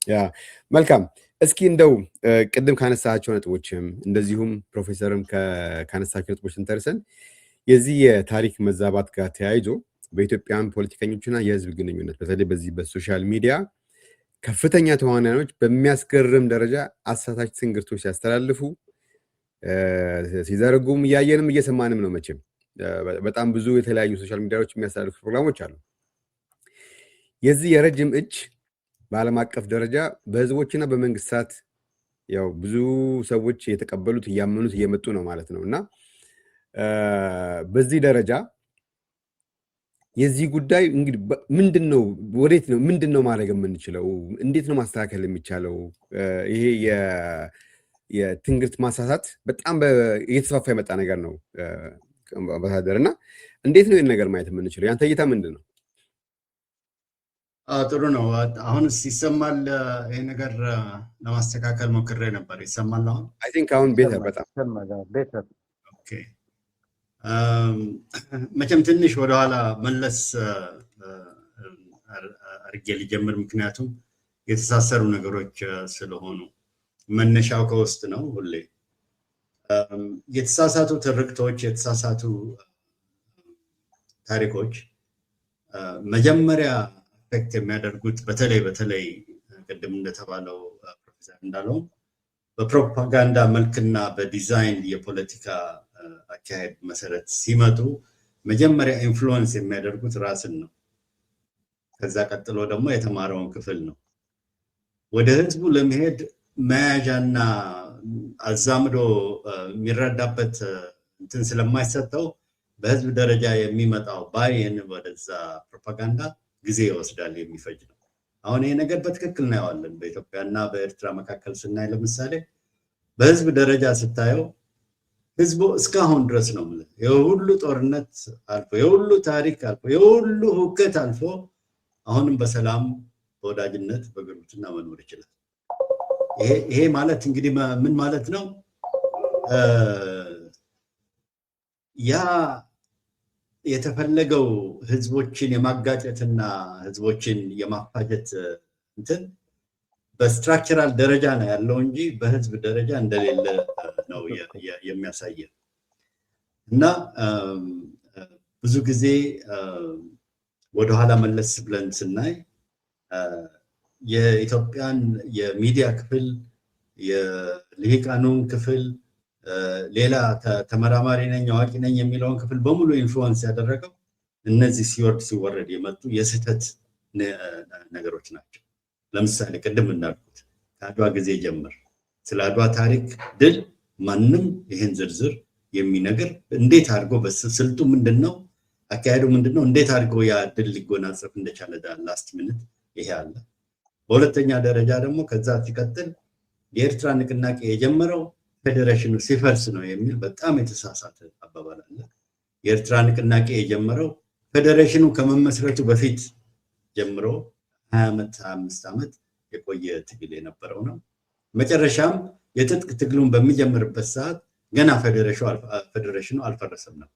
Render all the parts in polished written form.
ያ መልካም እስኪ እንደው ቅድም ካነሳቸው ነጥቦችም እንደዚሁም ፕሮፌሰርም ካነሳቸው ነጥቦች እንተርሰን የዚህ የታሪክ መዛባት ጋር ተያይዞ በኢትዮጵያን ፖለቲከኞችና የህዝብ ግንኙነት በተለይ በዚህ በሶሻል ሚዲያ ከፍተኛ ተዋናዮች በሚያስገርም ደረጃ አሳታች ትንግርቶች ሲያስተላልፉ ሲዘረጉም እያየንም እየሰማንም ነው። መቼም በጣም ብዙ የተለያዩ ሶሻል ሚዲያዎች የሚያስተላልፉ ፕሮግራሞች አሉ። የዚህ የረጅም እጅ በዓለም አቀፍ ደረጃ በህዝቦችና በመንግስታት ያው ብዙ ሰዎች የተቀበሉት እያመኑት እየመጡ ነው ማለት ነው እና በዚህ ደረጃ የዚህ ጉዳይ እንግዲህ ምንድነው ወዴት ነው ምንድነው ማድረግ የምንችለው እንዴት ነው ማስተካከል የሚቻለው? ይሄ የትንግርት ማሳሳት በጣም እየተስፋፋ የመጣ ነገር ነው አምባሳደር፣ እና እንዴት ነው ይሄን ነገር ማየት የምንችለው? ያንተ እይታ ምንድነው? ጥሩ ነው። አሁንስ ይሰማል? ይሄ ነገር ለማስተካከል ሞክሬ ነበር። ይሰማል አሁን? አይ ቲንክ አሁን ቤተር በጣም ቤተር። ኦኬ መቼም ትንሽ ወደኋላ መለስ አድርጌ ልጀምር፣ ምክንያቱም የተሳሰሩ ነገሮች ስለሆኑ መነሻው ከውስጥ ነው። ሁሌ የተሳሳቱ ትርክቶች፣ የተሳሳቱ ታሪኮች መጀመሪያ አፌክት የሚያደርጉት በተለይ ቅድም እንደተባለው ፕሮፌሰር እንዳለው በፕሮፓጋንዳ መልክና በዲዛይን የፖለቲካ አካሄድ መሰረት ሲመጡ መጀመሪያ ኢንፍሉዌንስ የሚያደርጉት ራስን ነው። ከዛ ቀጥሎ ደግሞ የተማረውን ክፍል ነው። ወደ ህዝቡ ለመሄድ መያዣና አዛምዶ የሚረዳበት እንትን ስለማይሰጠው በህዝብ ደረጃ የሚመጣው ባይን ወደዛ ፕሮፓጋንዳ ጊዜ ይወስዳል፣ የሚፈጅ ነው። አሁን ይሄ ነገር በትክክል እናየዋለን በኢትዮጵያና በኤርትራ መካከል ስናይ፣ ለምሳሌ በህዝብ ደረጃ ስታየው ህዝቡ እስካሁን ድረስ ነው ማለት የሁሉ ጦርነት አልፎ የሁሉ ታሪክ አልፎ የሁሉ ሁከት አልፎ አሁንም በሰላም በወዳጅነት በጉርብትና መኖር ይችላል። ይሄ ማለት እንግዲህ ምን ማለት ነው? ያ የተፈለገው ህዝቦችን የማጋጨትና ህዝቦችን የማፋጀት እንትን በስትራክቸራል ደረጃ ነው ያለው እንጂ በህዝብ ደረጃ እንደሌለ ነው የሚያሳየው። እና ብዙ ጊዜ ወደኋላ መለስ ብለን ስናይ የኢትዮጵያን የሚዲያ ክፍል፣ የልሂቃኑን ክፍል፣ ሌላ ተመራማሪ ነኝ አዋቂ ነኝ የሚለውን ክፍል በሙሉ ኢንፍሉዌንስ ያደረገው እነዚህ ሲወረድ የመጡ የስህተት ነገሮች ናቸው። ለምሳሌ ቅድም እንዳልኩት ከአድዋ ጊዜ ጀምር ስለ አድዋ ታሪክ ድል ማንም ይሄን ዝርዝር የሚነግር እንዴት አድርጎ በስልቱ ምንድነው አካሄዱ ምንድነው እንዴት አድርጎ ያ ድል ሊጎናጸፍ እንደቻለ ላስት ሚኒት ይሄ አለ። በሁለተኛ ደረጃ ደግሞ ከዛ ሲቀጥል የኤርትራ ንቅናቄ የጀመረው ፌዴሬሽኑ ሲፈርስ ነው የሚል በጣም የተሳሳተ አባባል አለ። የኤርትራ ንቅናቄ የጀመረው ፌዴሬሽኑ ከመመስረቱ በፊት ጀምሮ 20 ዓመት 25 ዓመት የቆየ ትግል የነበረው ነው። መጨረሻም የትጥቅ ትግሉን በሚጀምርበት ሰዓት ገና ፌዴሬሽኑ አልፈረሰም ነበር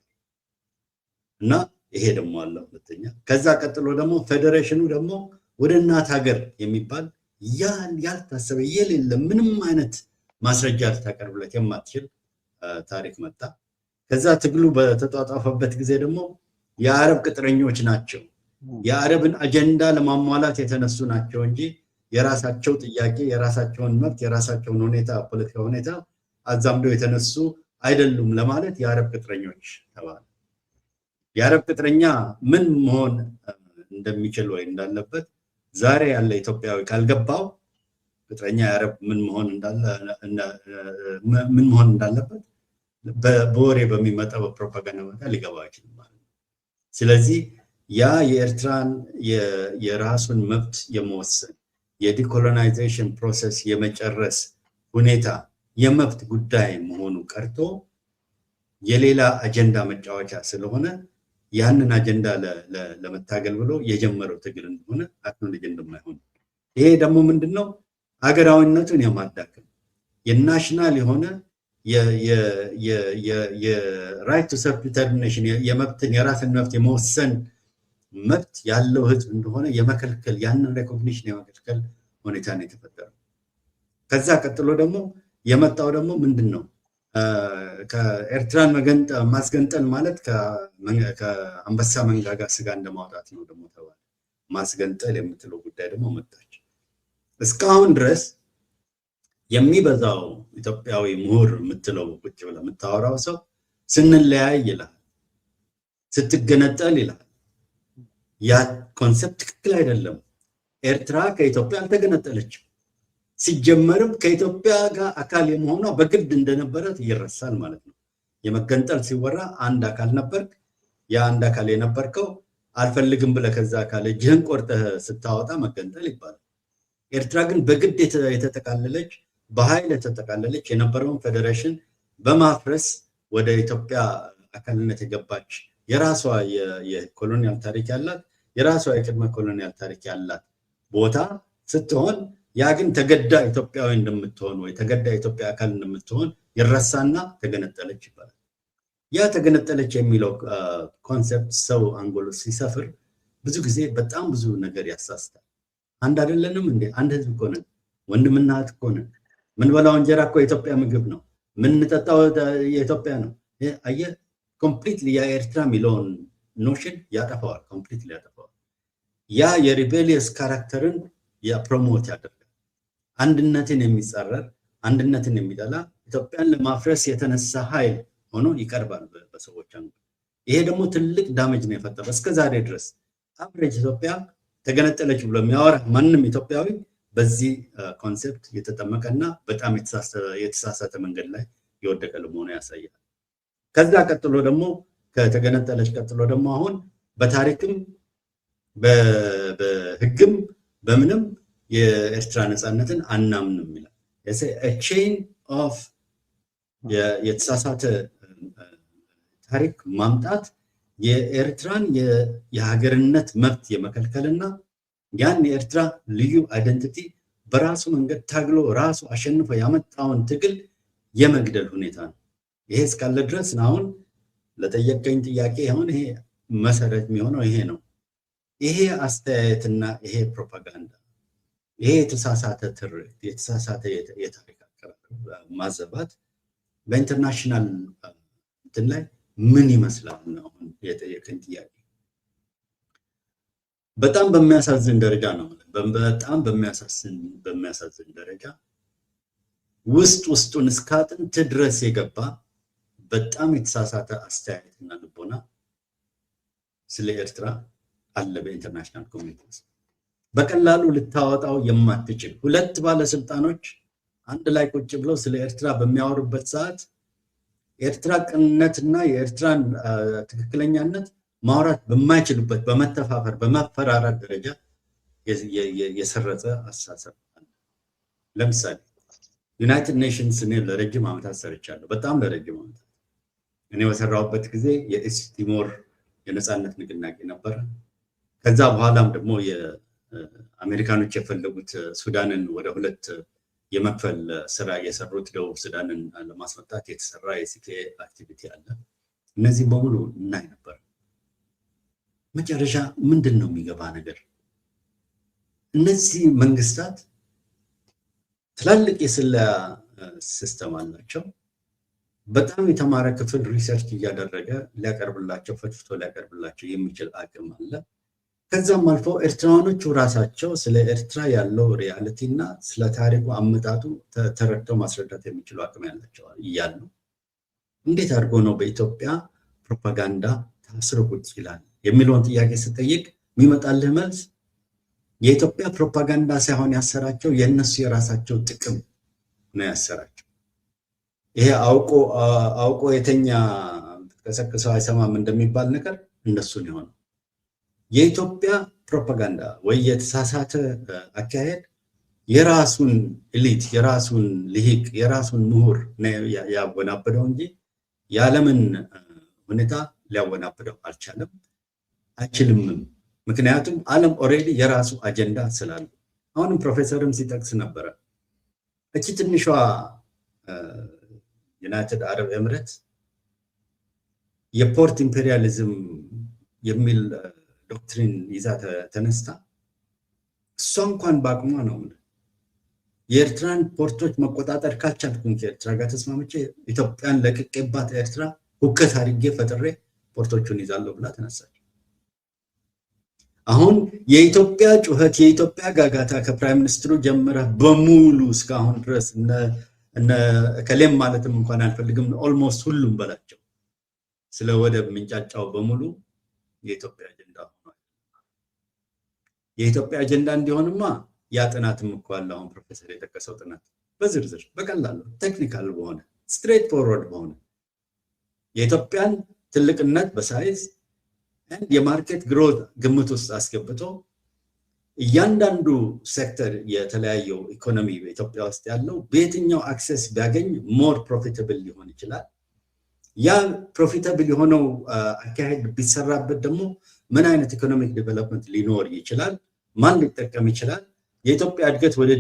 እና ይሄ ደግሞ አለ ሁለተኛ። ከዛ ቀጥሎ ደግሞ ፌዴሬሽኑ ደግሞ ወደ እናት ሀገር የሚባል ያልታሰበ የሌለ ምንም አይነት ማስረጃ ልታቀርብለት የማትችል ታሪክ መጣ። ከዛ ትግሉ በተጧጧፈበት ጊዜ ደግሞ የአረብ ቅጥረኞች ናቸው የአረብን አጀንዳ ለማሟላት የተነሱ ናቸው እንጂ የራሳቸው ጥያቄ የራሳቸውን መብት የራሳቸውን ሁኔታ ፖለቲካ ሁኔታ አዛምደው የተነሱ አይደሉም ለማለት የአረብ ቅጥረኞች ተባለ። የአረብ ቅጥረኛ ምን መሆን እንደሚችል ወይ እንዳለበት ዛሬ ያለ ኢትዮጵያዊ ካልገባው ቅጥረኛ የአረብ ምን መሆን እንዳለበት በወሬ በሚመጣው ፕሮፓጋንዳ ሊገባው አይችልም ማለት ነው። ስለዚህ ያ የኤርትራን የራሱን መብት የመወሰን የዲኮሎናይዜሽን ፕሮሰስ የመጨረስ ሁኔታ የመብት ጉዳይ መሆኑ ቀርቶ የሌላ አጀንዳ መጫወቻ ስለሆነ ያንን አጀንዳ ለመታገል ብሎ የጀመረው ትግል እንደሆነ አክኖሌጅ እንደማይሆን ይሄ ደግሞ ምንድነው ሀገራዊነቱን የማዳከም የናሽናል የሆነ የራይት ቱ ሰልፍ ዲተርሚኔሽን የመብትን የራስን መብት የመወሰን መብት ያለው ህዝብ እንደሆነ የመከልከል ያንን ሬኮግኒሽን የመከልከል ሁኔታ ነው የተፈጠረው። ከዛ ቀጥሎ ደግሞ የመጣው ደግሞ ምንድነው ከኤርትራን ማስገንጠል ማለት ከአንበሳ መንጋጋ ስጋ እንደማውጣት ነው ደግሞ ተባለ። ማስገንጠል የምትለው ጉዳይ ደግሞ መጣች። እስካሁን ድረስ የሚበዛው ኢትዮጵያዊ ምሁር የምትለው ቁጭ ብለህ የምታወራው ሰው ስንለያይ ይላል፣ ስትገነጠል ይላል። ያ ኮንሰፕት ትክክል አይደለም። ኤርትራ ከኢትዮጵያ አልተገነጠለችም። ሲጀመርም ከኢትዮጵያ ጋር አካል የመሆኗ በግድ እንደነበረት ይረሳል ማለት ነው። የመገንጠል ሲወራ አንድ አካል ነበርክ። ያ አንድ አካል የነበርከው አልፈልግም ብለህ ከዛ አካል እጅህን ቆርጠህ ስታወጣ መገንጠል ይባላል። ኤርትራ ግን በግድ የተጠቃለለች በኃይል የተጠቃለለች የነበረውን ፌዴሬሽን በማፍረስ ወደ ኢትዮጵያ አካልነት የገባች የራሷ የኮሎኒያል ታሪክ ያላት የራሷ የቅድመ ኮሎኒያል ታሪክ ያላት ቦታ ስትሆን ያ ግን ተገዳ ኢትዮጵያዊ እንደምትሆን ወይ ተገዳ ኢትዮጵያ አካል እንደምትሆን ይረሳና ተገነጠለች ይባላል። ያ ተገነጠለች የሚለው ኮንሰፕት ሰው አንጎል ሲሰፍር ብዙ ጊዜ በጣም ብዙ ነገር ያሳስታል። አንድ አይደለንም እንዴ? አንድ ህዝብ እኮ ነን። ወንድምና እህት እኮ ነን። ምንበላው እንጀራ እኮ የኢትዮጵያ ምግብ ነው። ምንጠጣው የኢትዮጵያ ነው። አየህ፣ ኮምፕሊትሊ የኤርትራ የሚለውን ኖሽን ያጠፋዋል። ኮምፕሊትሊ ያጠፋዋል። ያ የሪቤሊየስ ካራክተርን ፕሮሞት ያደርጋል። አንድነትን የሚጻረር አንድነትን የሚጠላ ኢትዮጵያን ለማፍረስ የተነሳ ኃይል ሆኖ ይቀርባል በሰዎች አንጎል። ይሄ ደግሞ ትልቅ ዳሜጅ ነው የፈጠረው። እስከ ዛሬ ድረስ አብሬጅ ኢትዮጵያ ተገነጠለች ብሎ የሚያወራ ማንም ኢትዮጵያዊ በዚህ ኮንሴፕት የተጠመቀና በጣም የተሳሳተ መንገድ ላይ የወደቀ ለመሆኑ ያሳያል። ከዛ ቀጥሎ ደግሞ ከተገነጠለች ቀጥሎ ደግሞ አሁን በታሪክም በህግም በምንም የኤርትራ ነፃነትን አናምንም ይላል። ቼን ኦፍ የተሳሳተ ታሪክ ማምጣት የኤርትራን የሀገርነት መብት የመከልከልና ያን የኤርትራ ልዩ አይደንቲቲ በራሱ መንገድ ታግሎ ራሱ አሸንፎ ያመጣውን ትግል የመግደል ሁኔታ ነው። ይሄ እስካለ ድረስ አሁን ለጠየቀኝ ጥያቄ አሁን ይሄ መሰረት የሚሆነው ይሄ ነው። ይሄ አስተያየትና ይሄ ፕሮፓጋንዳ፣ ይሄ የተሳሳተ ትርክት፣ የተሳሳተ የታሪክ ማዘባት በኢንተርናሽናል እንትን ላይ ምን ይመስላል ነው አሁን የጠየቀኝ ጥያቄ። በጣም በሚያሳዝን ደረጃ ነው። በጣም በሚያሳዝን ደረጃ ውስጡን እስከ አጥንት ድረስ የገባ በጣም የተሳሳተ አስተያየትና ልቦና ስለ ኤርትራ አለ በኢንተርናሽናል ኮሚኒቲ ውስጥ። በቀላሉ ልታወጣው የማትችል ሁለት ባለስልጣኖች አንድ ላይ ቁጭ ብለው ስለ ኤርትራ በሚያወሩበት ሰዓት የኤርትራ ቅንነትና የኤርትራን ትክክለኛነት ማውራት በማይችሉበት በመተፋፈር በመፈራራት ደረጃ የሰረጸ አስተሳሰብ አለ። ለምሳሌ ዩናይትድ ኔሽንስ እኔ ለረጅም ዓመታት ሰርቻለሁ። በጣም ለረጅም ዓመታት እኔ በሰራሁበት ጊዜ የኢስት ቲሞር የነፃነት ንቅናቄ ነበረ። ከዛ በኋላም ደግሞ የአሜሪካኖች የፈለጉት ሱዳንን ወደ ሁለት የመክፈል ስራ የሰሩት ደቡብ ሱዳንን ለማስመጣት የተሰራ የሲኬ አክቲቪቲ አለ። እነዚህ በሙሉ እናይ ነበር። መጨረሻ ምንድን ነው የሚገባ ነገር? እነዚህ መንግስታት ትላልቅ የስለላ ሲስተም አላቸው። በጣም የተማረ ክፍል ሪሰርች እያደረገ ሊያቀርብላቸው ፈትፍቶ ሊያቀርብላቸው የሚችል አቅም አለ። ከዛም አልፎ ኤርትራውያኖቹ ራሳቸው ስለ ኤርትራ ያለው ሪያሊቲ እና ስለ ታሪኩ አመጣጡ ተረድተው ማስረዳት የሚችሉ አቅም ያላቸው እያሉ እንዴት አድርጎ ነው በኢትዮጵያ ፕሮፓጋንዳ ታስሮ ቁጭ ይላል የሚለውን ጥያቄ ስጠይቅ የሚመጣልህ መልስ የኢትዮጵያ ፕሮፓጋንዳ ሳይሆን ያሰራቸው የእነሱ የራሳቸው ጥቅም ነው ያሰራቸው። ይሄ አውቆ የተኛ ብትቀሰቅሰው አይሰማም እንደሚባል ነገር እንደሱን የሆነው የኢትዮጵያ ፕሮፓጋንዳ ወይ የተሳሳተ አካሄድ የራሱን ኤሊት የራሱን ልሂቅ የራሱን ምሁር ያወናበደው እንጂ የዓለምን ሁኔታ ሊያወናብደው አልቻለም፣ አይችልምም። ምክንያቱም ዓለም ኦልሬዲ የራሱ አጀንዳ ስላለ። አሁንም ፕሮፌሰርም ሲጠቅስ ነበረ እቺ ትንሿ ዩናይትድ አረብ ኤምሬት የፖርት ኢምፔሪያሊዝም የሚል ዶክትሪን ይዛ ተነስታ እሷ እንኳን በአቅሟ ነው የኤርትራን ፖርቶች መቆጣጠር ካልቻልኩኝ ከኤርትራ ጋር ተስማምቼ ኢትዮጵያን ለቅቄባት ኤርትራ ሁከት አድርጌ ፈጥሬ ፖርቶቹን ይዛለሁ ብላ ተነሳች። አሁን የኢትዮጵያ ጩኸት የኢትዮጵያ ጋጋታ ከፕራይም ሚኒስትሩ ጀምረ በሙሉ እስካሁን ድረስ እነ ከለም ማለትም እንኳን አልፈልግም ኦልሞስት ሁሉም በላቸው ስለ ወደብ ምንጫጫው በሙሉ የኢትዮጵያ አጀንዳ ሆኗል። የኢትዮጵያ አጀንዳ እንዲሆንማ ያ ጥናትም እኮ አለ። አሁን ፕሮፌሰር የጠቀሰው ጥናት በዝርዝር በቀላሉ ቴክኒካል በሆነ ስትሬት ፎርወርድ በሆነ የኢትዮጵያን ትልቅነት በሳይዝ የማርኬት ግሮት ግምት ውስጥ አስገብቶ እያንዳንዱ ሴክተር የተለያየው ኢኮኖሚ በኢትዮጵያ ውስጥ ያለው በየትኛው አክሰስ ቢያገኝ ሞር ፕሮፊታብል ሊሆን ይችላል። ያ ፕሮፊታብል የሆነው አካሄድ ቢሰራበት ደግሞ ምን አይነት ኢኮኖሚክ ዴቨሎፕመንት ሊኖር ይችላል፣ ማን ሊጠቀም ይችላል፣ የኢትዮጵያ እድገት ወደ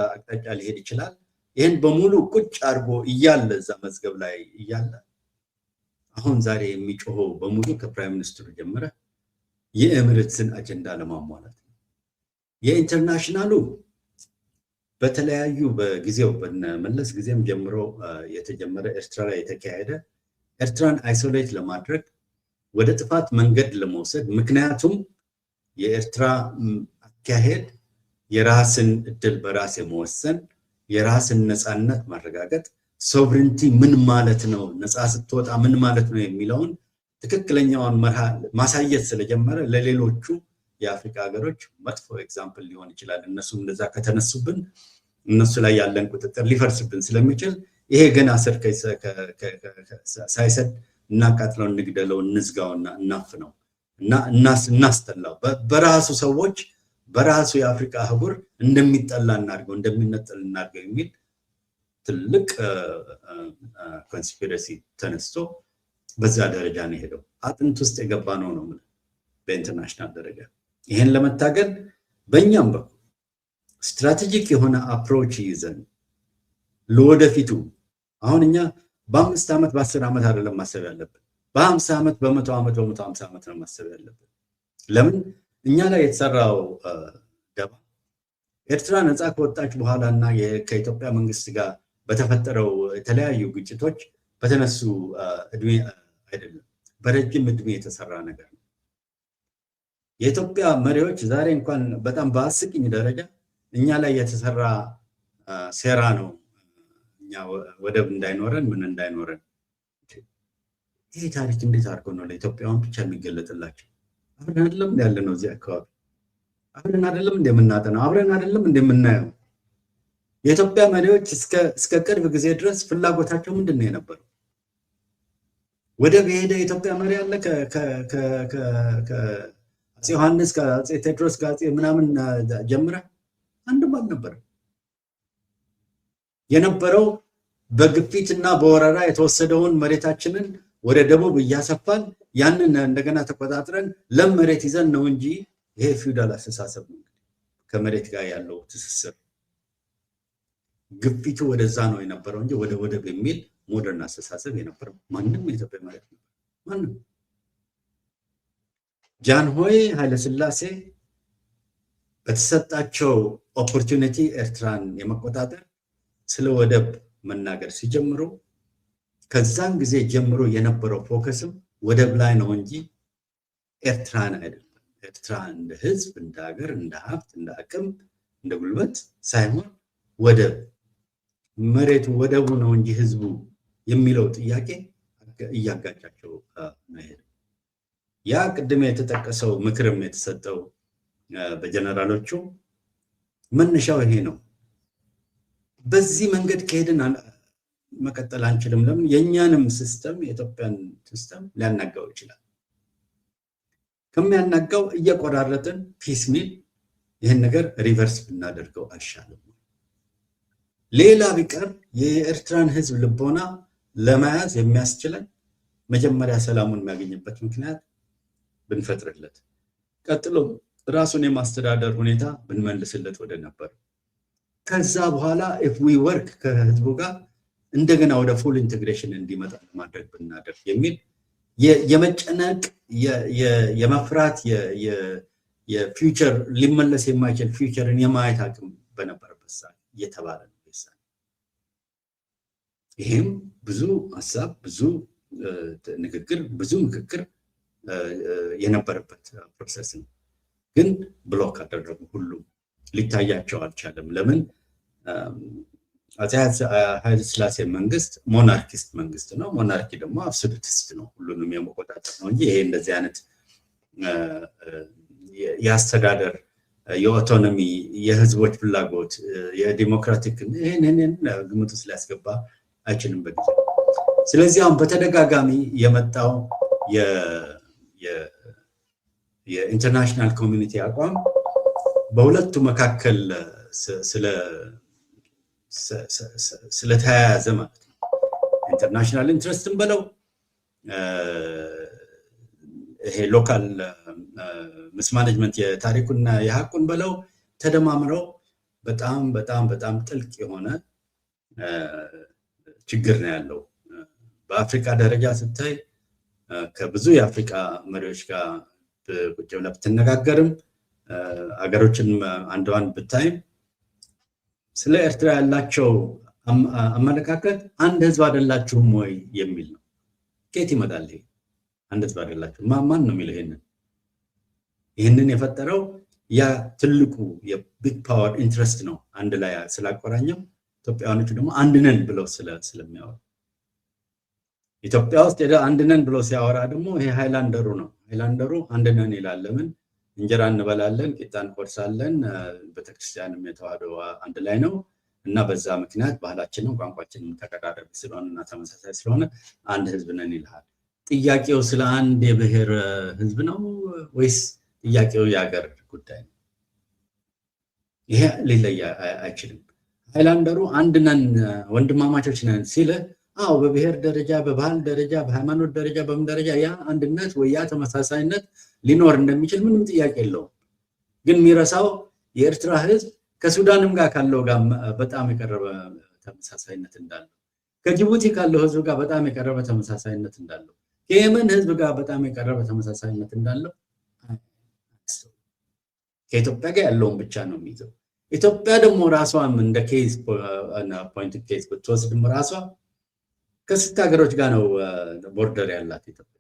አቅጣጫ ሊሄድ ይችላል። ይሄን በሙሉ ቁጭ አድርጎ እያለ እዛ መዝገብ ላይ እያለ አሁን ዛሬ የሚጮኸው በሙሉ ከፕራይም ሚኒስትሩ ጀምረ የኤምሬትስን አጀንዳ ለማሟላት ነው። የኢንተርናሽናሉ በተለያዩ በጊዜው በመለስ ጊዜም ጀምሮ የተጀመረ ኤርትራ ላይ የተካሄደ ኤርትራን አይሶሌት ለማድረግ ወደ ጥፋት መንገድ ለመውሰድ ምክንያቱም የኤርትራ አካሄድ የራስን እድል በራስ የመወሰን የራስን ነፃነት ማረጋገጥ ሶቨሬንቲ ምን ማለት ነው፣ ነፃ ስትወጣ ምን ማለት ነው የሚለውን ትክክለኛውን መርሃ ማሳየት ስለጀመረ ለሌሎቹ የአፍሪካ ሀገሮች መጥፎ ኤግዛምፕል ሊሆን ይችላል። እነሱም እንደዛ ከተነሱብን እነሱ ላይ ያለን ቁጥጥር ሊፈርስብን ስለሚችል ይሄ ገና ስር ሳይሰድ እናቃጥለው፣ እንግደለው፣ እንዝጋውና እናፍነው እና እናስተላው በራሱ ሰዎች በራሱ የአፍሪካ አህጉር እንደሚጠላ እናድርገው፣ እንደሚነጠል እናድርገው የሚል ትልቅ ኮንስፒረሲ ተነስቶ በዛ ደረጃ ነው ሄደው አጥንት ውስጥ የገባ ነው በኢንተርናሽናል ደረጃ። ይሄን ለመታገል በእኛም በኩል ስትራቴጂክ የሆነ አፕሮች ይዘን ለወደፊቱ አሁን እኛ በ5 ዓመት በ10 ዓመት አይደለም ማሰብ ያለብን፣ በ50 ዓመት በ100 ዓመት በ150 ዓመት ነው ማሰብ ያለብን። ለምን እኛ ላይ የተሰራው ደባ ኤርትራ ነፃ ከወጣች በኋላና ከኢትዮጵያ መንግስት ጋር በተፈጠረው የተለያዩ ግጭቶች በተነሱ እድሜ አይደለም፣ በረጅም እድሜ የተሰራ ነገር ነው። የኢትዮጵያ መሪዎች ዛሬ እንኳን በጣም በአስቂኝ ደረጃ እኛ ላይ የተሰራ ሴራ ነው እኛ ወደብ እንዳይኖረን ምን እንዳይኖረን። ይሄ ታሪክ እንዴት አድርጎ ነው ለኢትዮጵያውያን ብቻ የሚገለጥላቸው? አብረን አይደለም ያለ ነው እዚህ አካባቢ፣ አብረን አይደለም እንደምናጠናው፣ አብረን አይደለም እንደምናየው። የኢትዮጵያ መሪዎች እስከ ቅርብ ጊዜ ድረስ ፍላጎታቸው ምንድን ነው የነበረው? ወደብ የሄደ የኢትዮጵያ መሪ አለ? ከአፄ ዮሐንስ ከአፄ ቴዎድሮስ ከአፄ ምናምን ጀምረ አንድም አልነበረም። የነበረው በግፊትና በወረራ የተወሰደውን መሬታችንን ወደ ደቡብ እያሰፋን ያንን እንደገና ተቆጣጥረን ለም መሬት ይዘን ነው እንጂ ይሄ ፊውዳል አስተሳሰብ ነው። ከመሬት ጋር ያለው ትስስር ግፊቱ ወደዛ ነው የነበረው እንጂ ወደ ወደብ የሚል ሞደርን አስተሳሰብ የነበረው ማንም የኢትዮጵያ መሬት ነው። ማንም ጃንሆይ ኃይለሥላሴ በተሰጣቸው ኦፖርቹኒቲ ኤርትራን የመቆጣጠር ስለ ወደብ መናገር ሲጀምሩ ከዛን ጊዜ ጀምሮ የነበረው ፎከስም ወደብ ላይ ነው እንጂ ኤርትራን አይደለም። ኤርትራ እንደ ህዝብ፣ እንደ ሀገር፣ እንደ ሀብት፣ እንደ አቅም፣ እንደ ጉልበት ሳይሆን ወደብ መሬቱ ወደቡ ነው እንጂ ህዝቡ የሚለው ጥያቄ እያጋጫቸው ነው። ያ ቅድም የተጠቀሰው ምክርም የተሰጠው በጀነራሎቹ መነሻው ይሄ ነው። በዚህ መንገድ ከሄድን መቀጠል አንችልም። ለምን? የኛንም ሲስተም የኢትዮጵያን ሲስተም ሊያናጋው ይችላል። ከሚያናጋው እየቆራረጥን ፒስሚል ይህን ነገር ሪቨርስ ብናደርገው አይሻልም? ሌላ ቢቀር የኤርትራን ህዝብ ልቦና ለመያዝ የሚያስችለን መጀመሪያ ሰላሙን የሚያገኝበት ምክንያት ብንፈጥርለት፣ ቀጥሎ ራሱን የማስተዳደር ሁኔታ ብንመልስለት ወደ ነበር፣ ከዛ በኋላ if we work ከህዝቡ ጋር እንደገና ወደ ፉል ኢንቴግሬሽን እንዲመጣ ማድረግ ብናደርግ የሚል የመጨነቅ የመፍራት የፊውቸር ሊመለስ የማይችል ፊውቸርን የማየት አቅም በነበረበት ሰዓት እየተባለ ነው ይሳል። ይሄም ብዙ ሐሳብ፣ ብዙ ንግግር፣ ብዙ ምክክር የነበረበት ፕሮሰስ ነው። ግን ብሎክ አደረጉ። ሁሉም ሊታያቸው አልቻለም። ለምን? አፄ ኃይለ ሥላሴ መንግስት ሞናርኪስት መንግስት ነው። ሞናርኪ ደግሞ አብሶሉቲስት ነው፣ ሁሉንም የመቆጣጠር ነው እንጂ ይሄ እንደዚህ አይነት የአስተዳደር የኦቶኖሚ የህዝቦች ፍላጎት የዲሞክራቲክ ይሄንን ግምት ውስጥ ሊያስገባ አይችልም በጊዜ። ስለዚህ አሁን በተደጋጋሚ የመጣው የኢንተርናሽናል ኮሚኒቲ አቋም በሁለቱ መካከል ስለተያያዘ ማለት ነው። ኢንተርናሽናል ኢንትረስትን በለው ይሄ ሎካል ሚስማኔጅመንት የታሪኩና የሐቁን በለው ተደማምረው በጣም በጣም በጣም ጥልቅ የሆነ ችግር ነው ያለው። በአፍሪካ ደረጃ ስታይ ከብዙ የአፍሪካ መሪዎች ጋር ቁጭ ብለህ ብትነጋገርም አገሮችን አንዷን ብታይም ስለ ኤርትራ ያላቸው አመለካከት አንድ ህዝብ አይደላችሁም ወይ የሚል ነው። ከየት ይመጣል ይሄ? አንድ ህዝብ አይደላችሁም ማን ነው የሚለው? ይህንን የፈጠረው ያ ትልቁ የቢግ ፓወር ኢንትረስት ነው አንድ ላይ ስላቆራኘው። ኢትዮጵያውያኖቹ ደግሞ አንድ ነን ብለው ስለሚያወሩ ኢትዮጵያ ውስጥ አንድ ነን ብሎ ሲያወራ ደግሞ ይሄ ሃይላንደሩ ነው። ሃይላንደሩ አንድ ነን ይላል። ለምን? እንጀራ እንበላለን፣ ቂጣ እንቆርሳለን፣ ቤተክርስቲያንም የተዋህዶ አንድ ላይ ነው እና በዛ ምክንያት ባህላችንም ቋንቋችንም ተቀራራቢ ስለሆነና ተመሳሳይ ስለሆነ አንድ ህዝብ ነን ይልሃል። ጥያቄው ስለ አንድ የብሔር ህዝብ ነው ወይስ ጥያቄው የሀገር ጉዳይ ነው? ይሄ ሊለይ አይችልም። ሃይላንደሩ አንድ ነን ወንድማማቾች ነን ሲል አዎ በብሔር ደረጃ በባህል ደረጃ በሃይማኖት ደረጃ በምን ደረጃ ያ አንድነት ወይ ያ ተመሳሳይነት ሊኖር እንደሚችል ምንም ጥያቄ የለውም። ግን የሚረሳው የኤርትራ ህዝብ ከሱዳንም ጋር ካለው ጋር በጣም የቀረበ ተመሳሳይነት እንዳለው፣ ከጅቡቲ ካለው ህዝብ ጋር በጣም የቀረበ ተመሳሳይነት እንዳለው፣ ከየመን ህዝብ ጋር በጣም የቀረበ ተመሳሳይነት እንዳለው ከኢትዮጵያ ጋር ያለውን ብቻ ነው የሚይዘው። ኢትዮጵያ ደግሞ ራሷም እንደ ኬስ ፖይንት ኬስ ብትወስድም ራሷ ከስንት ሀገሮች ጋር ነው ቦርደር ያላት ኢትዮጵያ።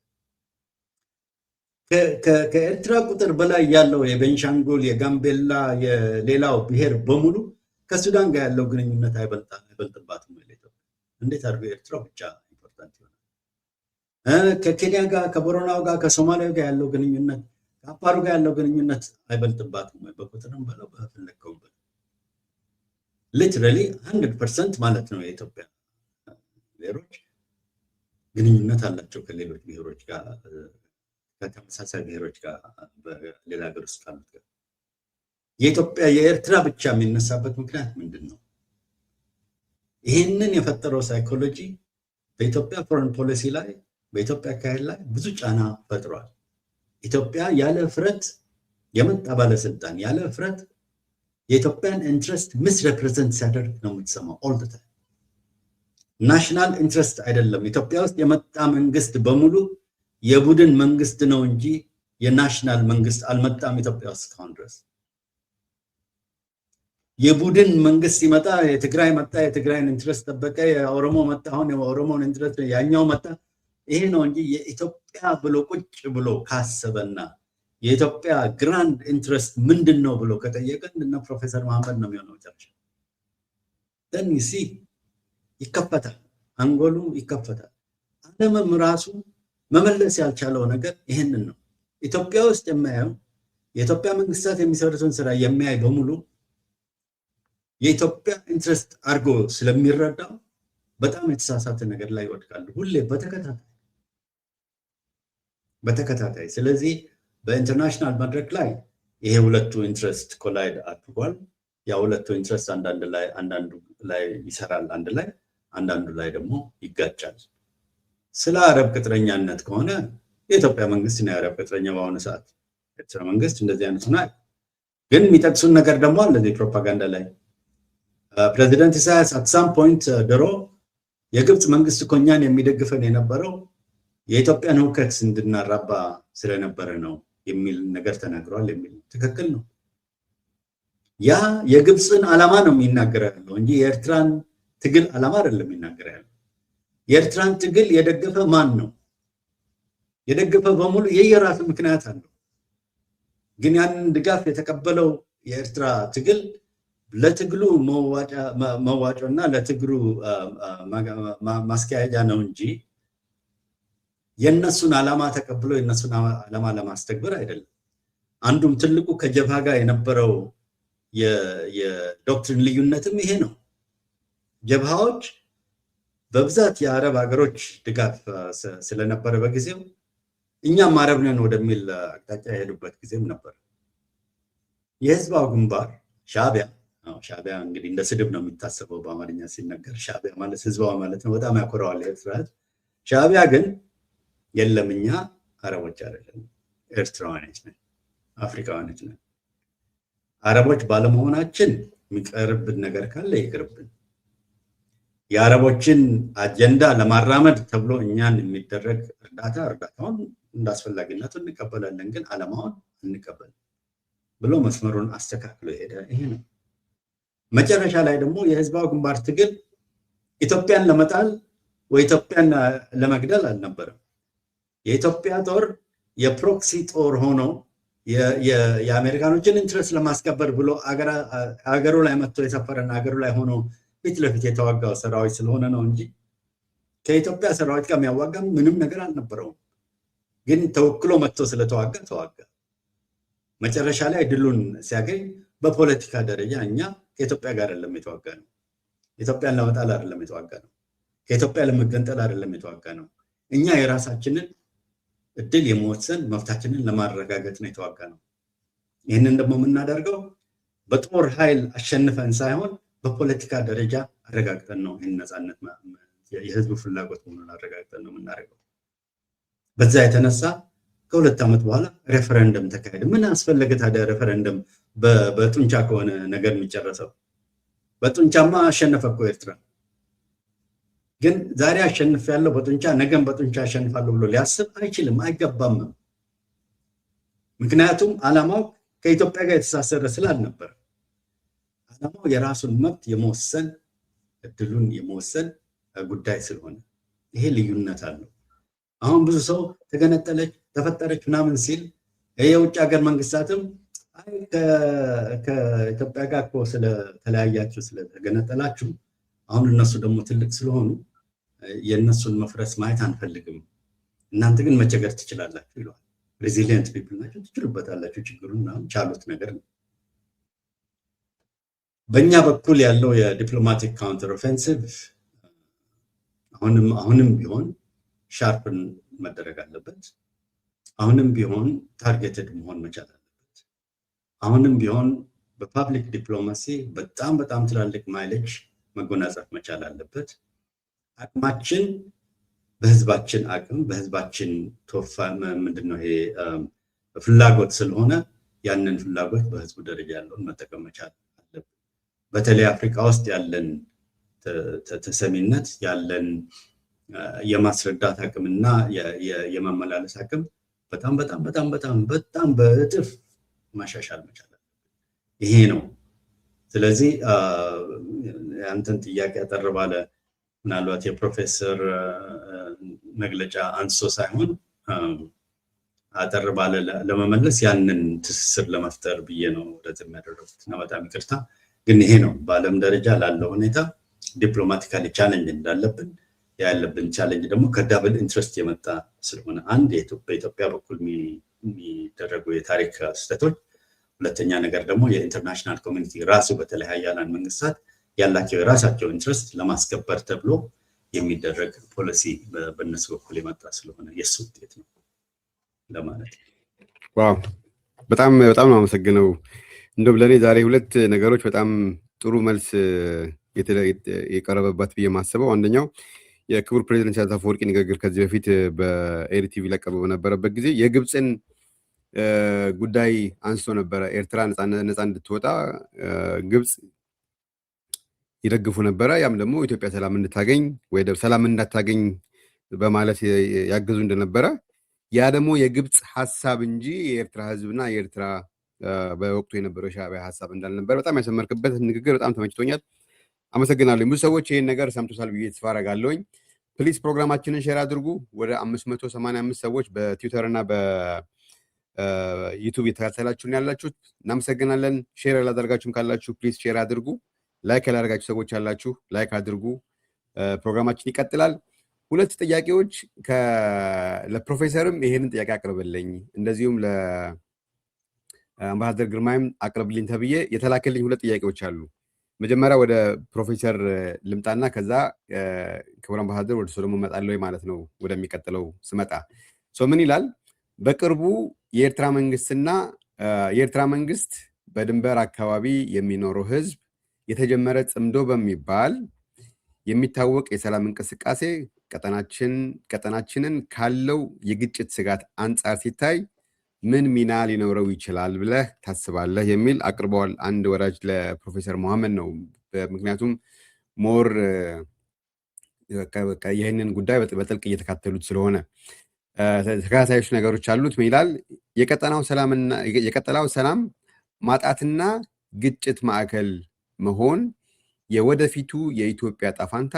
ከኤርትራ ቁጥር በላይ ያለው የቤንሻንጉል፣ የጋምቤላ፣ የሌላው ብሔር በሙሉ ከሱዳን ጋር ያለው ግንኙነት አይበልጥባትም ወይ ኢትዮጵያ? እንዴት አድርጎ ኤርትራ ብቻ ኢምፖርታንት ይሆናል? ከኬንያ ጋር፣ ከቦረናው ጋር፣ ከሶማሊያ ጋር ያለው ግንኙነት፣ ከአፋሩ ጋር ያለው ግንኙነት አይበልጥባትም ወይ? በቁጥርም በለው በፈለከው በለው ሊትራሊ 100% ማለት ነው የኢትዮጵያ ብሔሮች ግንኙነት አላቸው ከሌሎች ብሔሮች ጋር፣ ከተመሳሳይ ብሔሮች ጋር በሌላ ሀገር ውስጥ ካሉት ጋር። የኢትዮጵያ የኤርትራ ብቻ የሚነሳበት ምክንያት ምንድን ነው? ይህንን የፈጠረው ሳይኮሎጂ በኢትዮጵያ ፎሬን ፖሊሲ ላይ በኢትዮጵያ አካሄድ ላይ ብዙ ጫና ፈጥሯል። ኢትዮጵያ ያለ እፍረት የመጣ ባለስልጣን ያለ እፍረት የኢትዮጵያን ኢንትረስት ምስ ሬፕሬዘንት ሲያደርግ ነው የምትሰማው ኦል ዘ ታይም። ናሽናል ኢንትረስት አይደለም። ኢትዮጵያ ውስጥ የመጣ መንግስት በሙሉ የቡድን መንግስት ነው እንጂ የናሽናል መንግስት አልመጣም ኢትዮጵያ ውስጥ እስካሁን ድረስ። የቡድን መንግስት ሲመጣ የትግራይ መጣ፣ የትግራይን ኢንትረስት ጠበቀ፣ የኦሮሞ መጣ፣ አሁን የኦሮሞን ኢንትረስት ያኛው መጣ። ይሄ ነው እንጂ የኢትዮጵያ ብሎ ቁጭ ብሎ ካሰበና የኢትዮጵያ ግራንድ ኢንትረስት ምንድን ነው ብሎ ከጠየቀ እነ ፕሮፌሰር መሐመድ ነው የሚሆነው ጨርሻ ደን ሲ ይከፈታል፣ አንጎሉ ይከፈታል። ዓለምም ራሱ መመለስ ያልቻለው ነገር ይሄንን ነው። ኢትዮጵያ ውስጥ የሚያየው የኢትዮጵያ መንግስታት የሚሰሩትን ስራ የሚያይ በሙሉ የኢትዮጵያ ኢንትረስት አድርጎ ስለሚረዳው በጣም የተሳሳተ ነገር ላይ ይወድቃሉ ሁሌ በተከታታይ። ስለዚህ በኢንተርናሽናል መድረክ ላይ ይሄ ሁለቱ ኢንትረስት ኮላይድ አድርጓል። ያ ሁለቱ ኢንትረስት አንዳንዱ ላይ ይሰራል አንድ ላይ፣ አንዳንዱ ላይ ደግሞ ይጋጫል። ስለ አረብ ቅጥረኛነት ከሆነ የኢትዮጵያ መንግስት ነው የአረብ ቅጥረኛ በአሁኑ ሰዓት። ኤርትራ መንግስት እንደዚህ አይነት ነው። ግን የሚጠቅሱን ነገር ደግሞ አለ እዚህ ፕሮፓጋንዳ ላይ። ፕሬዚደንት ኢሳያስ አት ሳም ፖይንት ድሮ የግብፅ መንግስት እኮ እኛን የሚደግፈን የነበረው የኢትዮጵያን ሁከት እንድናራባ ስለነበረ ነው የሚል ነገር ተናግሯል። የሚል ትክክል ነው። ያ የግብፅን ዓላማ ነው የሚናገረው ያለው እንጂ የኤርትራን ትግል ዓላማ አይደለም የሚናገረው ያለው። የኤርትራን ትግል የደገፈ ማን ነው? የደገፈ በሙሉ የየራሱ ምክንያት አለው። ግን ያንን ድጋፍ የተቀበለው የኤርትራ ትግል ለትግሉ መዋጮና ለትግሉ ማስኪያጃ ነው እንጂ የነሱን ዓላማ ተቀብሎ የነሱን ዓላማ ለማስተግበር አይደለም። አንዱም ትልቁ ከጀብሃ ጋር የነበረው የዶክትሪን ልዩነትም ይሄ ነው። ጀብሃዎች በብዛት የአረብ ሀገሮች ድጋፍ ስለነበረ በጊዜው እኛም አረብ ነን ወደሚል አቅጣጫ የሄዱበት ጊዜም ነበር። የህዝባው ግንባር ሻዕቢያ እንግዲህ እንደ ስድብ ነው የሚታሰበው በአማርኛ ሲነገር። ሻዕቢያ ማለት ህዝባው ማለት ነው። በጣም ያኮራዋል ኤርትራ። ሻዕቢያ ግን የለም እኛ አረቦች አይደለም ኤርትራውያኖች ነን፣ አፍሪካውያኖች ነን። አረቦች ባለመሆናችን የሚቀርብን ነገር ካለ ይቅርብን። የአረቦችን አጀንዳ ለማራመድ ተብሎ እኛን የሚደረግ እርዳታውን እንዳስፈላጊነቱ እንቀበላለን፣ ግን ዓላማውን እንቀበል ብሎ መስመሩን አስተካክሎ ሄደ። ይሄ ነው። መጨረሻ ላይ ደግሞ የህዝባዊ ግንባር ትግል ኢትዮጵያን ለመጣል ወይ ኢትዮጵያን ለመግደል አልነበረም። የኢትዮጵያ ጦር የፕሮክሲ ጦር ሆኖ የአሜሪካኖችን ኢንትረስት ለማስከበር ብሎ አገሩ ላይ መጥቶ የሰፈረና አገሩ ላይ ሆኖ ፊት ለፊት የተዋጋው ሰራዊት ስለሆነ ነው እንጂ ከኢትዮጵያ ሰራዊት ጋር የሚያዋጋ ምንም ነገር አልነበረውም። ግን ተወክሎ መጥቶ ስለተዋጋ ተዋጋ። መጨረሻ ላይ ድሉን ሲያገኝ በፖለቲካ ደረጃ እኛ ከኢትዮጵያ ጋር አይደለም የተዋጋ ነው። ኢትዮጵያን ለመጣል አይደለም የተዋጋ ነው። ከኢትዮጵያ ለመገንጠል አይደለም የተዋጋ ነው። እኛ የራሳችንን እድል የመወሰን መብታችንን ለማረጋገጥ ነው የተዋጋ ነው። ይህንን ደግሞ የምናደርገው በጦር ኃይል አሸንፈን ሳይሆን በፖለቲካ ደረጃ አረጋግጠን ነው። ይህን ነፃነት የህዝቡ ፍላጎት መሆኑን አረጋግጠን ነው የምናደርገው። በዛ የተነሳ ከ2 ዓመት በኋላ ሬፈረንደም ተካሄደ። ምን አስፈለገ ታዲያ ሬፈረንደም? በጡንቻ ከሆነ ነገር የሚጨረሰው በጡንቻማ አሸነፈ እኮ ኤርትራ። ግን ዛሬ አሸንፍ ያለው በጡንቻ ነገም በጡንቻ አሸንፋለሁ ብሎ ሊያስብ አይችልም፣ አይገባም። ምክንያቱም ዓላማው ከኢትዮጵያ ጋር የተሳሰረ ስላልነበር፣ ዓላማው የራሱን መብት የመወሰን እድሉን የመወሰን ጉዳይ ስለሆነ ይሄ ልዩነት አለው። አሁን ብዙ ሰው ተገነጠለች ተፈጠረች ምናምን ሲል የውጭ ሀገር መንግስታትም ከኢትዮጵያ ጋር እኮ ስለተለያያችሁ ስለተገነጠላችሁ አሁን እነሱ ደግሞ ትልቅ ስለሆኑ የእነሱን መፍረስ ማየት አንፈልግም፣ እናንተ ግን መቸገር ትችላላችሁ ይለዋል። ሬዚሊየንት ፒፕል ናቸው፣ ትችሉበታላችሁ፣ ችግሩን ምናምን ቻሉት ነገር ነው። በእኛ በኩል ያለው የዲፕሎማቲክ ካውንተር ኦፌንሲቭ አሁንም ቢሆን ሻርፕን መደረግ አለበት። አሁንም ቢሆን ታርጌትድ መሆን መቻል አለበት። አሁንም ቢሆን በፓብሊክ ዲፕሎማሲ በጣም ትላልቅ ማይሌጅ መጎናጸፍ መቻል አለበት። አቅማችን በህዝባችን አቅም በህዝባችን ምንድነው ይሄ ፍላጎት ስለሆነ ያንን ፍላጎት በህዝቡ ደረጃ ያለውን መጠቀም መቻል አለበት። በተለይ አፍሪካ ውስጥ ያለን ተሰሚነት ያለን የማስረዳት አቅምና የመመላለስ አቅም በጣም በእጥፍ ማሻሻል መቻል አለበት። ይሄ ነው። ስለዚህ አንተን ጥያቄ አጠር ባለ ምናልባት የፕሮፌሰር መግለጫ አንሶ ሳይሆን አጠር ባለ ለመመለስ ያንን ትስስር ለመፍጠር ብዬ ነው ወደዚህ የሚያደርጉት እና በጣም ይቅርታ። ግን ይሄ ነው በዓለም ደረጃ ላለው ሁኔታ ዲፕሎማቲካሊ ቻሌንጅ እንዳለብን ያለብን ቻሌንጅ ደግሞ ከዳብል ኢንትረስት የመጣ ስለሆነ አንድ በኢትዮጵያ በኩል የሚደረጉ የታሪክ ስህተቶች፣ ሁለተኛ ነገር ደግሞ የኢንተርናሽናል ኮሚኒቲ ራሱ በተለይ ሀያላን መንግስታት ያላቸው የራሳቸው ኢንትረስት ለማስከበር ተብሎ የሚደረግ ፖሊሲ በእነሱ በኩል የመጣ ስለሆነ የሱ ውጤት ነው ለማለት ነው። ዋው በጣም ነው አመሰግነው። እንደውም ለኔ ዛሬ 2 ነገሮች በጣም ጥሩ መልስ የቀረበበት ብዬ ማስበው፣ አንደኛው የክቡር ፕሬዚደንት ኢሳያስ አፈወርቂ ንግግር ከዚህ በፊት በኤሪቲቪ ላይ ቀርቦ በነበረበት ጊዜ የግብፅን ጉዳይ አንስቶ ነበረ። ኤርትራ ነፃ እንድትወጣ ግብፅ ይደግፉ ነበረ። ያም ደግሞ ኢትዮጵያ ሰላም እንድታገኝ ወይ ሰላም እንዳታገኝ በማለት ያገዙ እንደነበረ፣ ያ ደግሞ የግብፅ ሐሳብ እንጂ የኤርትራ ህዝብና የኤርትራ በወቅቱ የነበረው ሻዕቢያ ሀሳብ እንዳልነበረ በጣም ያሰመርክበት ንግግር በጣም ተመችቶኛል። አመሰግናለሁ። ብዙ ሰዎች ይህን ነገር ሰምቶታል ብዬ ተስፋ አደርጋለሁኝ። ፕሊዝ ፕሮግራማችንን ሼር አድርጉ። ወደ 585 ሰዎች በትዊተር እና በዩቱብ የተከታተላችሁን ያላችሁት እናመሰግናለን። ሼር ያላደርጋችሁም ካላችሁ ፕሊዝ ሼር አድርጉ። ላይክ ያላደርጋችሁ ሰዎች ያላችሁ ላይክ አድርጉ። ፕሮግራማችን ይቀጥላል። 2 ጥያቄዎች ለፕሮፌሰርም ይሄንን ጥያቄ አቅርብልኝ፣ እንደዚሁም ለአምባሳደር ግርማይም አቅርብልኝ ተብዬ የተላከልኝ 2 ጥያቄዎች አሉ። መጀመሪያ ወደ ፕሮፌሰር ልምጣና ከዛ ክቡር አምባሳደር ወደ ደግሞ እመጣለሁ ማለት ነው። ወደሚቀጥለው ስመጣ ምን ይላል? በቅርቡ የኤርትራ መንግስት በድንበር አካባቢ የሚኖረው ህዝብ የተጀመረ ጽምዶ በሚባል የሚታወቅ የሰላም እንቅስቃሴ ቀጠናችንን ካለው የግጭት ስጋት አንጻር ሲታይ ምን ሚና ሊኖረው ይችላል ብለህ ታስባለህ የሚል አቅርበዋል አንድ ወዳጅ ለፕሮፌሰር መሐመድ ነው። ምክንያቱም ሞር ይህንን ጉዳይ በጥልቅ እየተካተሉት ስለሆነ ተከታታዮች ነገሮች አሉት። ምን ይላል? የቀጠናው ሰላም ማጣትና ግጭት ማዕከል መሆን የወደፊቱ የኢትዮጵያ ጣፋንታ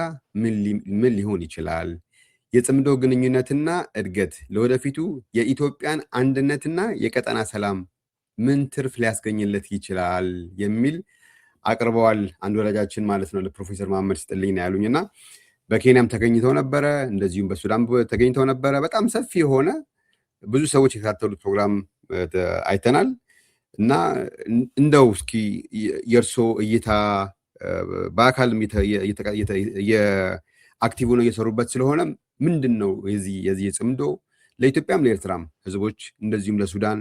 ምን ሊሆን ይችላል? የጽምዶ ግንኙነትና እድገት ለወደፊቱ የኢትዮጵያን አንድነትና የቀጠና ሰላም ምን ትርፍ ሊያስገኝለት ይችላል የሚል አቅርበዋል አንድ ወዳጃችን ማለት ነው። ለፕሮፌሰር መሐመድ ስጥልኝ ነው ያሉኝና በኬንያም ተገኝተው ነበረ፣ እንደዚሁም በሱዳን ተገኝተው ነበረ። በጣም ሰፊ የሆነ ብዙ ሰዎች የተከታተሉት ፕሮግራም አይተናል እና እንደው እስኪ የእርሶ እይታ በአካልም አክቲቭ ነው እየሰሩበት ስለሆነ ምንድን ነው የዚህ ጽምዶ ለኢትዮጵያም ለኤርትራም ህዝቦች እንደዚሁም ለሱዳን፣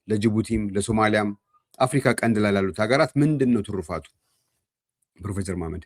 ለጅቡቲም፣ ለሶማሊያም አፍሪካ ቀንድ ላይ ላሉት ሀገራት ምንድን ነው ትሩፋቱ? ፕሮፌሰር መሐመድ